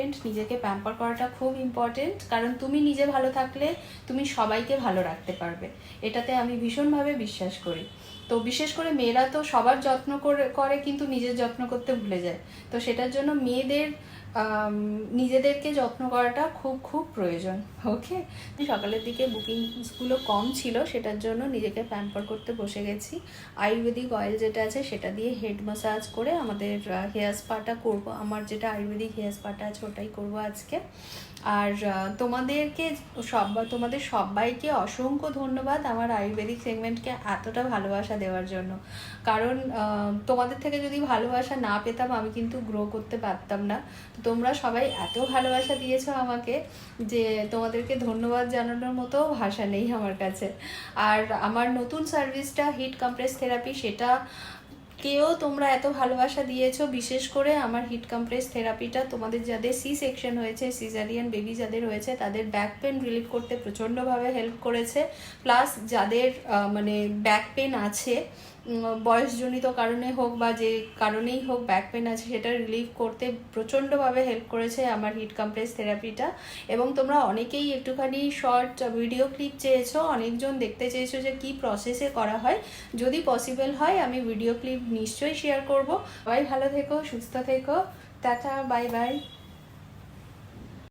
Important, নিজেকে pamper করাটা খুব ইম্পর্টেন্ট, কারণ তুমি নিজে ভালো থাকলে তুমি সবাইকে ভালো রাখতে পারবে, এটাতে আমি ভীষণভাবে বিশ্বাস করি। তো বিশেষ করে মেয়েরা তো সবার যত্ন করে কিন্তু নিজের যত্ন করতে ভুলে যায়। তো সেটার জন্য মেয়েদের নিজেদেরকে যত্ন করাটা খুব খুব প্রয়োজন। ওকে, সকালের দিকে বুকিংসগুলো কম ছিল, সেটার জন্য নিজেকে প্যাম্পার করতে বসে গেছি। আয়ুর্বেদিক অয়েল যেটা আছে সেটা দিয়ে হেড ম্যাসাজ করে আমাদের হেয়ার স্পাটা করব। আমার যেটা আয়ুর্বেদিক হেয়ার স্পাটা আছে ওটাই করব আজকে। আর তোমাদের সবাইকে অসংখ্য ধন্যবাদ আমার আয়ুর্বেদিক সেগমেন্টকে এতটা ভালোবাসা দেওয়ার জন্য। কারণ তোমাদের থেকে যদি ভালোবাসা না পেতাম আমি কিন্তু গ্রো করতে পারতাম না। তো তোমরা সবাই এত ভালোবাসা দিয়েছো আমাকে যে তোমাদেরকে ধন্যবাদ জানানোর মতো ভাষা নেই আমার কাছে। আর আমার নতুন সার্ভিসটা হিট কম্প্রেস থেরাপি, সেটা কেউ তোমরা এত ভালোবাসা দিয়েছো। বিশেষ করে আমার হিট কম্প্রেস থেরাপিটা তোমাদের যাদের সি সেকশন হয়েছে, সিজারিয়ান বেবি যাদের হয়েছে, তাদের ব্যাক পেন রিলিভ করতে প্রচণ্ডভাবে হেল্প করেছে। প্লাস যাদের মানে ব্যাক পেন আছে, বয়সজনিত কারণে হোক বা যে কারণেই হোক ব্যাক পেন আছে, সেটা রিলিভ করতে প্রচণ্ডভাবে হেল্প করেছে আমার হিট কম্প্রেস থেরাপিটা। এবং তোমরা অনেকেই একটুখানি শর্ট ভিডিও ক্লিপ চেয়েছো, অনেকজন দেখতে চেয়েছো যে কি প্রসেসে করা হয়। যদি পসিবল হয় আমি ভিডিও ক্লিপ নিশ্চয়ই শেয়ার করব। সবাই ভালো থেকো, সুস্থ থেকো, টাটা, বাই বাই।